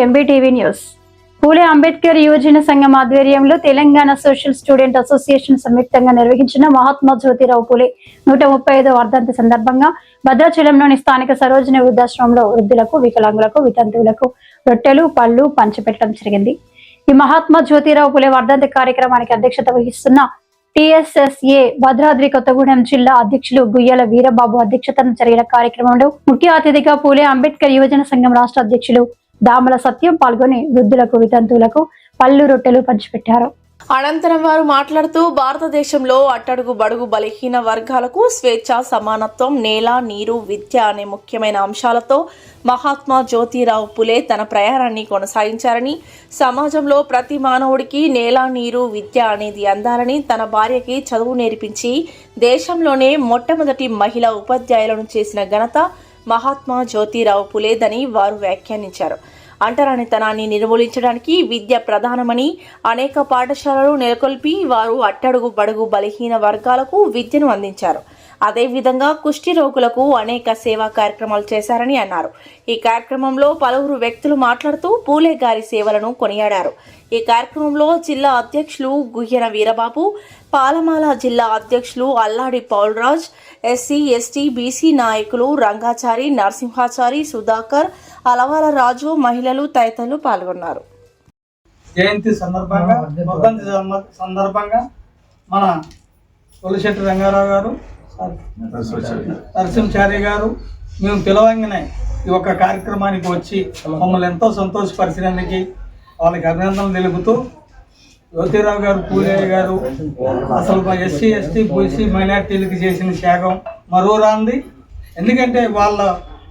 MBTV news. పూలే అంబేద్కర్ యువజన సంఘం ఆధ్వర్యంలో తెలంగాణ సోషల్ స్టూడెంట్ అసోసియేషన్ సంయుక్తంగా నిర్వహించిన మహాత్మా జ్యోతిరావు పూలే 135వ వర్ధంతి సందర్భంగా భద్రాచలంలోని స్థానిక సరోజిని వృద్ధాశ్రమంలో వృద్ధులకు, వికలాంగులకు, వితంతువులకు రొట్టెలు, పళ్లు పంచిపెట్టడం జరిగింది. ఈ మహాత్మా జ్యోతిరావు పూలే వర్ధంతి కార్యక్రమానికి అధ్యక్షత వహిస్తున్న టీఎస్ఎస్ఏ భద్రాద్రి కొత్తగూడెం జిల్లా అధ్యక్షులు గుయ్యాల వీరబాబు అధ్యక్షతన జరిగిన కార్యక్రమంలో ముఖ్య అతిథిగా పూలే అంబేద్కర్ యువజన సంఘం రాష్ట్ర అధ్యక్షులు దామల సత్యం పాల్గొని వృద్ధులకు, వితంతువులకు పళ్ళు, రొట్టెలు పంచిపెట్టారు. అనంతరం వారు మాట్లాడుతూ భారతదేశంలో అట్టడుగు బడుగు బలహీన వర్గాలకు స్వేచ్ఛ, సమానత్వం, నేల, నీరు, విద్య అనే ముఖ్యమైన అంశాలతో మహాత్మా జ్యోతిరావు పూలే తన ప్రయాణాన్ని కొనసాగించారని, సమాజంలో ప్రతి మానవుడికి నేల, నీరు, విద్య అనేది అందాలని తన భార్యకి చదువు నేర్పించి దేశంలోనే మొట్టమొదటి మహిళా ఉపాధ్యాయులను చేసిన ఘనత మహాత్మా జ్యోతిరావు పూలేదని వారు వ్యాఖ్యానించారు. అంటరానితనాన్ని నిర్మూలించడానికి విద్య ప్రధానమని అనేక పాఠశాలలు నెలకొల్పి వారు అట్టడుగు బడుగు బలహీన వర్గాలకు విద్యను అందించారు. అదేవిధంగా కుష్టి రోగులకు అనేక సేవా కార్యక్రమాలు చేశారని అన్నారు. ఈ కార్యక్రమంలో పలువురు వ్యక్తులు మాట్లాడుతూ పూలే గారి సేవలను కొనియాడారు. ఈ కార్యక్రమంలో జిల్లా అధ్యక్షులు గుయ్యన వీరబాబు, పాలమాల జిల్లా అధ్యక్షులు అల్లాడి పౌల్రాజ్, ఎస్సీ, ఎస్టీ, బీసీ నాయకులు రంగాచారి, నరసింహాచారి, సుధాకర్, అలవాల రాజు, మహిళలు తదితరులు పాల్గొన్నారు. జయంతి సందర్భంగా మన కొలిశెట్టి రంగారావు గారు, నరసింహాచారి గారు మేము పిలవంగానే ఈ ఒక్క కార్యక్రమానికి వచ్చి మమ్మల్ని ఎంతో సంతోషపరిచినందుకు వాళ్ళకి అభినందనలు తెలుపుతూ, జ్యోతిరావు గారు పూలే గారు అసలు ఎస్సీ, ఎస్టీ, బీసీ మైనార్టీలకు చేసిన త్యాగం మరో రాంది. ఎందుకంటే వాళ్ళ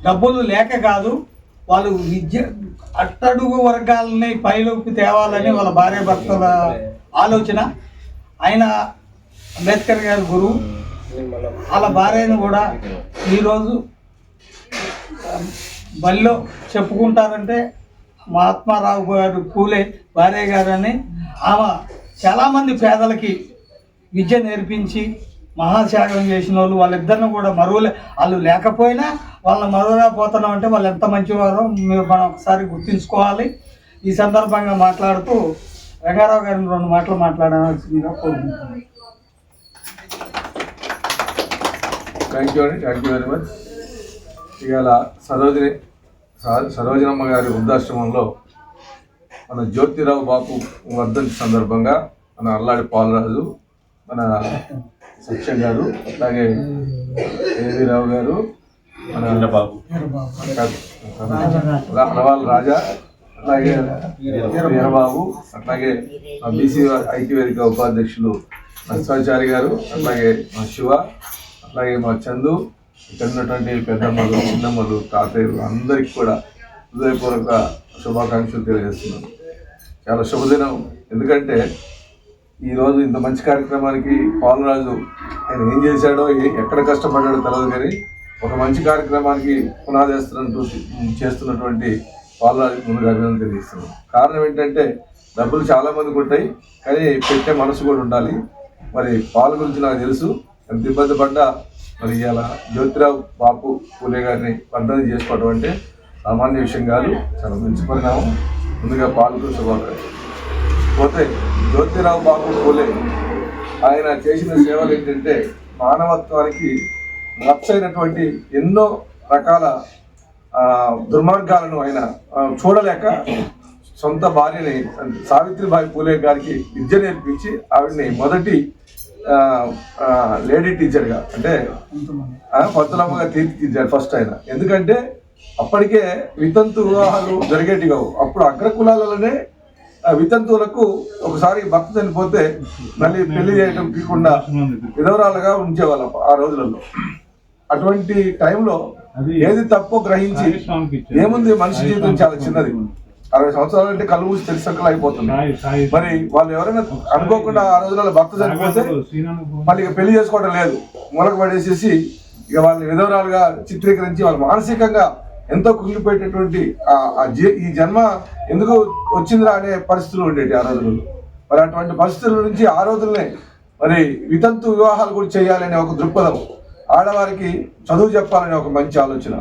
డబ్బులు లేక కాదు, వాళ్ళు విద్య అట్టడుగు వర్గాలని పైలోకి తేవాలని వాళ్ళ భార్య భర్తల ఆలోచన. ఆయన అంబేద్కర్ గారి గురువు, వాళ్ళ భార్యను కూడా ఈరోజు బల్లో చెప్పుకుంటారంటే మహాత్మారావు గారు పూలే భార్య గారని. ఆమె చాలామంది పేదలకి విద్య నేర్పించి మహాత్యాగం చేసిన వాళ్ళు. వాళ్ళిద్దరిని కూడా వాళ్ళు లేకపోయినా వాళ్ళని మరువలేకపోతున్నాం అంటే వాళ్ళు ఎంత మంచివారో మనం ఒకసారి గుర్తుంచుకోవాలి. ఈ సందర్భంగా మాట్లాడుతూ రంగారావు గారిని 2 మాటలు మాట్లాడాల్సిందిగా కోరుకుంటున్నాను. Thank you very much. ఇవాళ సరోజినమ్మ గారి వృద్ధాశ్రమంలో మన జ్యోతిరావు బాపు వర్ధంతి సందర్భంగా మన అల్లాడి పాలరాజు, మన సత్యం గారు, అట్లాగే ఏవీరావు గారు, మన అనవాళ్ళ రాజా, అట్లాగే వీరబాబు, అట్లాగే బీసీ ఐక్యవేదిక ఉపాధ్యక్షులు నరసింహాచారి గారు, అట్లాగే మా శివ, అట్లాగే మా చందు, ఇక్కడ ఉన్నటువంటి పెద్దమ్మలు, చిన్నమ్మలు, తాతయ్యలు అందరికీ కూడా హృదయపూర్వక శుభాకాంక్షలు తెలియజేస్తున్నాను. చాలా శుభదినం. ఎందుకంటే ఈరోజు ఇంత మంచి కార్యక్రమానికి పాలరాజు ఆయన ఏం చేశాడో, ఎక్కడ కష్టపడ్డాడో తెలియదు, కానీ ఒక మంచి కార్యక్రమానికి పునాది చేస్తున్నటువంటి పాలరాజుకి ముందుగా అభినందన తెలియజేస్తున్నాను. కారణం ఏంటంటే డబ్బులు చాలామందికి ఉంటాయి, కానీ పెట్టే మనసు కూడా ఉండాలి. మరి పాల గురించి నాకు తెలుసు, ఎంత ఇబ్బంది పడ్డా మరి ఇలా జ్యోతిరావు బాపు పూలే గారిని వర్ధంతి చేసుకోవడం అంటే సామాన్య విషయం కాదు, చాలా మంచి పరిణామం. ముందుగా పాలకు శుభాకాంక్షలు. పోతే జ్యోతిరావు బాపు పూలే ఆయన చేసిన సేవలు ఏంటంటే మానవత్వానికి నచ్చైనటువంటి ఎన్నో రకాల దుర్మార్గాలను ఆయన చూడలేక సొంత భార్యని సావిత్రిబాయి పూలే గారికి విద్య నేర్పించి ఆవిడని మొదటి లేడీ టీచర్గా అంటే పత్తులమ్మగా తీర్చిదిద్దారు ఫస్ట్ ఆయన. ఎందుకంటే అప్పటికే వితంతు వివాహాలు జరిగేటి కావు. అప్పుడు అగ్రకులాలలోనే వితంతువులకు ఒకసారి భర్త చనిపోతే మళ్ళీ పెళ్లి చేయడం తీయకుండా విధవరాలుగా ఉంచేవాళ్ళం ఆ రోజులలో. అటువంటి టైంలో ఏది తప్పో గ్రహించి, ఏముంది మనిషి జీవితం చాలా చిన్నది, 60 సంవత్సరాలు అంటే కళ్ళు మూసి తెలిసక్కలు అయిపోతుంది. మరి వాళ్ళు ఎవరైనా అనుకోకుండా ఆ రోజులలో భర్త చనిపోతే మళ్ళీ ఇక పెళ్లి చేసుకోవడం లేదు, మూలకు పడేసేసి ఇక వాళ్ళని విధవరాలుగా చిత్రీకరించి వాళ్ళు మానసికంగా ఎంతో కుంగిపోయేటటువంటి ఈ జన్మ ఎందుకు వచ్చిందిరా అనే పరిస్థితులు ఉండేవి ఆ రోజులలో. మరి అటువంటి పరిస్థితుల నుంచి ఆ రోజులనే మరి వితంతు వివాహాలు కూడా చేయాలనే ఒక దృక్పథం, ఆడవారికి చదువు చెప్పాలనే ఒక మంచి ఆలోచన,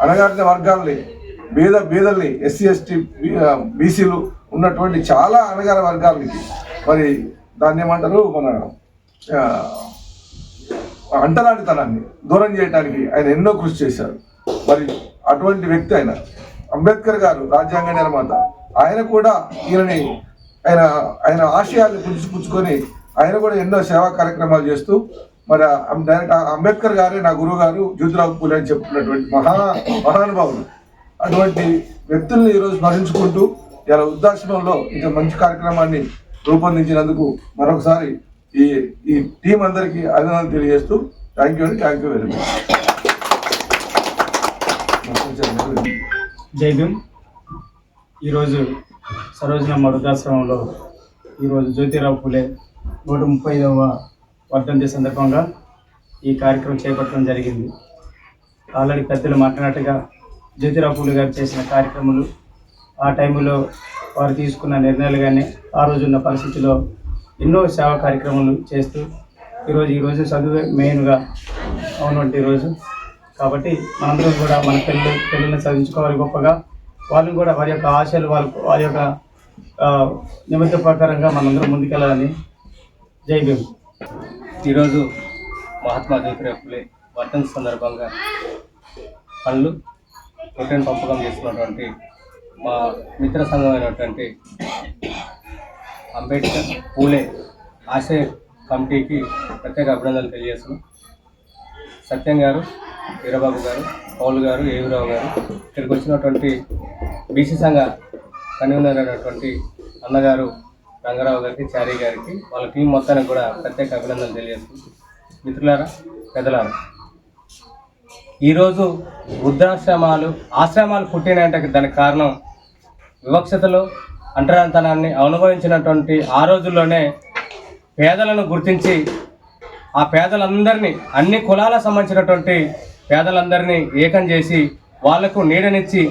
అణగారిన వర్గాలని బీదల్ని ఎస్సీ ఎస్టీ బీసీలు ఉన్నటువంటి చాలా అణగారిన వర్గాలకి మరి దాన్ని ఏమంటారు మన అంటరానితనాన్ని దూరం చేయడానికి ఆయన ఎన్నో కృషి చేశారు. మరి అటువంటి వ్యక్తి ఆయన అంబేద్కర్ గారు రాజ్యాంగ నిర్మాత. ఆయన కూడా ఈయనని ఆయన ఆశయాల్ని పుచ్చుకొని ఆయన కూడా ఎన్నో సేవా కార్యక్రమాలు చేస్తూ మరి డైరెక్ట్ అంబేద్కర్ గారే నా గురువు గారు జ్యోతిరావు పూలే అని చెప్పుకున్నటువంటి మహానుభావులు. అటువంటి వ్యక్తుల్ని ఈరోజు స్మరించుకుంటూ ఇలా వృద్ధాశ్రమంలో ఇంత మంచి కార్యక్రమాన్ని రూపొందించినందుకు మరొకసారి ఈ టీం అందరికీ అభినందనలు తెలియజేస్తూ థ్యాంక్ యూ వెరీ మచ్. జై భీమ్. ఈరోజు సరోజనమ్మ వృద్ధాశ్రమంలో ఈరోజు జ్యోతిరావు పూలే 135వ వర్ధంతి సందర్భంగా ఈ కార్యక్రమం చేపట్టడం జరిగింది. ఆల్రెడీ పెద్దలు మాట్లాడినట్టుగా జ్యోతిరావు పూలే గారు చేసిన కార్యక్రమాలు, ఆ టైంలో వారు తీసుకున్న నిర్ణయాలు కానీ ఆ రోజున్న పరిస్థితిలో ఎన్నో సేవా కార్యక్రమాలు చేస్తూ ఈరోజు చదువే మెయిన్గా ఉన్నటువంటి రోజు కాబట్టి మనందరం కూడా మన పిల్లల్ని చదివించుకోవాలి గొప్పగా. వాళ్ళు కూడా వారి యొక్క ఆశలు వారి యొక్క నిమిత్త ప్రకారంగా మనందరం ముందుకెళ్ళాలని. జై భీమ్. ఈరోజు మహాత్మా జ్యోతిరావు పూలే వర్ధంతి సందర్భంగా పనులు పొట్టని పంపకం చేస్తున్నటువంటి మా మిత్ర సంఘం అయినటువంటి అంబేద్కర్ పూలే ఆశయ కమిటీకి ప్రత్యేక అభినందనలు తెలియజేస్తున్నాం. సత్యం గారు, వీరబాబు గారు, పౌలు గారు, ఏవిరావు గారు, ఇక్కడికి వచ్చినటువంటి బీసీ సంఘ కన్వీనర్ అయినటువంటి అన్నగారు రంగారావు గారికి, చారీ గారికి, వాళ్ళ టీం మొత్తానికి కూడా ప్రత్యేక అభినందనలు తెలియజేస్తున్నాం. మిత్రులారా, పెద్దలారా, ఈరోజు ఆశ్రమాలు పుట్టినంటే దానికి కారణం వివక్షతలు, అంటరానితనాన్ని అనుభవించినటువంటి ఆ రోజుల్లోనే పేదలను గుర్తించి ఆ పేదలందరినీ, అన్ని కులాలకు సంబంధించినటువంటి పేదలందరినీ ఏకం చేసి వాళ్లకు నీడనిచ్చి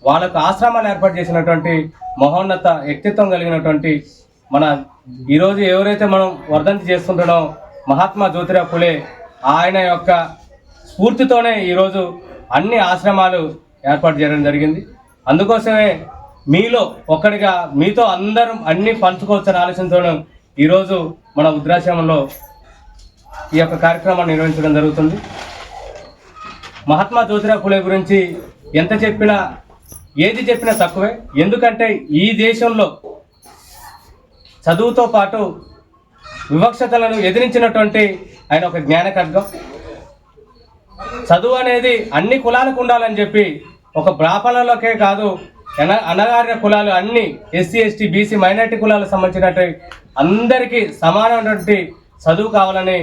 వాళ్ళకు ఆశ్రమాలు ఏర్పాటు చేసినటువంటి మహోన్నత వ్యక్తిత్వం కలిగినటువంటి మన ఈరోజు ఎవరైతే మనం వర్ధంతి చేస్తుంటామో మహాత్మా జ్యోతిరావు పూలే, ఆయన యొక్క స్ఫూర్తితోనే ఈరోజు అన్ని ఆశ్రమాలు ఏర్పాటు చేయడం జరిగింది. అందుకోసమే మీలో ఒక్కడిగా మీతో అందరం అన్ని పంచుకోవచ్చని ఆలోచనతోనూ ఈరోజు మన వృద్ధాశ్రమంలో ఈ యొక్క కార్యక్రమాన్ని నిర్వహించడం జరుగుతుంది. మహాత్మా జ్యోతిరావు పూలే గురించి ఎంత చెప్పినా ఏది చెప్పినా తక్కువే. ఎందుకంటే ఈ దేశంలో చదువుతో పాటు వివక్షతలను ఎదిరించినటువంటి ఆయన ఒక జ్ఞాన ఖడ్గం. చదువు అనేది అన్ని కులాలకు ఉండాలని చెప్పి ఒక బ్రాహ్మణులకే కాదు, అణగారిన కులాలు అన్ని ఎస్సీ ఎస్టీ బీసీ మైనారిటీ కులాలకు సంబంధించినటువంటి అందరికీ సమానమైనటువంటి చదువు కావాలని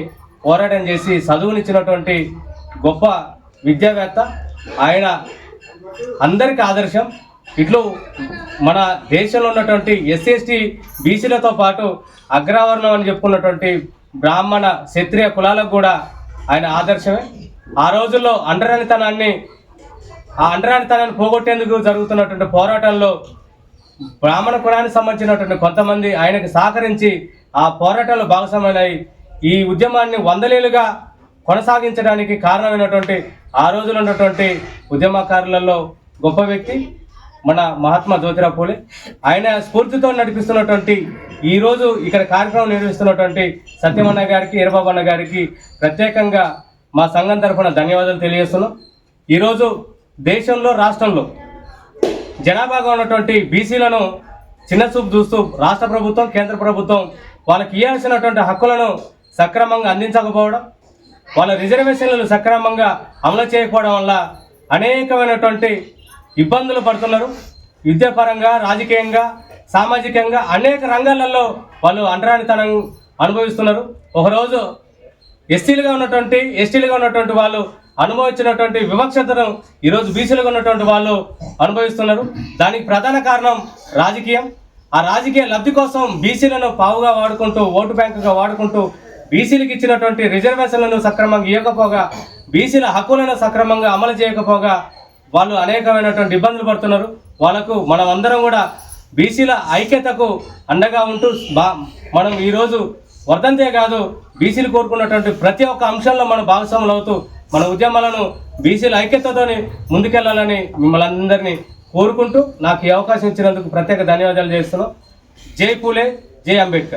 పోరాటం చేసి చదువునిచ్చినటువంటి గొప్ప విద్యావేత్త ఆయన. అందరికీ ఆదర్శం. ఇట్లు మన దేశంలో ఉన్నటువంటి ఎస్సీ ఎస్టీ బీసీలతో పాటు అగ్రవర్ణం అని చెప్పుకున్నటువంటి బ్రాహ్మణ క్షత్రియ కులాలకు కూడా ఆయన ఆదర్శమే. ఆ రోజుల్లో అంటరానితనాన్ని పోగొట్టేందుకు జరుగుతున్నటువంటి పోరాటంలో బ్రాహ్మణ కులానికి సంబంధించినటువంటి కొంతమంది ఆయనకు సహకరించి ఆ పోరాటంలో భాగస్వామ్యులై ఈ ఉద్యమాన్ని వందలేలుగా కొనసాగించడానికి కారణమైనటువంటి ఆ రోజుల్లో ఉన్నటువంటి ఉద్యమకారులలో గొప్ప వ్యక్తి మన మహాత్మా జ్యోతిరావు పూలే. ఆయన స్ఫూర్తితో నడిపిస్తున్నటువంటి ఈరోజు ఇక్కడ కార్యక్రమం నిర్వహిస్తున్నటువంటి సత్యమన్న గారికి, ఈరబాబు అన్న గారికి ప్రత్యేకంగా మా సంఘం తరఫున ధన్యవాదాలు తెలియజేస్తున్నాం. ఈరోజు దేశంలో, రాష్ట్రంలో జనాభాగా ఉన్నటువంటి బీసీలను చిన్నచూపు చూస్తూ రాష్ట్ర ప్రభుత్వం, కేంద్ర ప్రభుత్వం వాళ్ళకి ఇవ్వాల్సినటువంటి హక్కులను సక్రమంగా అందించకపోవడం, వాళ్ళ రిజర్వేషన్లను సక్రమంగా అమలు చేయకపోవడం వల్ల అనేకమైనటువంటి ఇబ్బందులు పడుతున్నారు. విద్యాపరంగా, రాజకీయంగా, సామాజికంగా అనేక రంగాలలో వాళ్ళు అంటరానితనం అనుభవిస్తున్నారు. ఒకరోజు ఎస్టీలుగా ఉన్నటువంటి వాళ్ళు అనుభవించినటువంటి వివక్షతను ఈరోజు బీసీలుగా ఉన్నటువంటి వాళ్ళు అనుభవిస్తున్నారు. దానికి ప్రధాన కారణం రాజకీయం. ఆ రాజకీయ లబ్ధి కోసం బీసీలను పావుగా వాడుకుంటూ, ఓటు బ్యాంకుగా వాడుకుంటూ బీసీలకు ఇచ్చినటువంటి రిజర్వేషన్లను సక్రమంగా ఇవ్వకపోగా, బీసీల హక్కులను సక్రమంగా అమలు చేయకపోగా వాళ్ళు అనేకమైనటువంటి ఇబ్బందులు పడుతున్నారు. వాళ్ళకు మనం అందరం కూడా బీసీల ఐక్యతకు అండగా ఉంటూ మనం ఈరోజు వర్ధంతే కాదు, బీసీలు కోరుకున్నటువంటి ప్రతి ఒక్క అంశంలో మనం భాగస్వాములు అవుతూ మన ఉద్యమాలను బీసీల ఐక్యతతోని ముందుకెళ్లాలని మిమ్మల్ని అందరినీ కోరుకుంటూ నాకు ఈ అవకాశం ఇచ్చినందుకు ప్రత్యేక ధన్యవాదాలు చేస్తున్నాం. జై పూలే, జై అంబేద్కర్.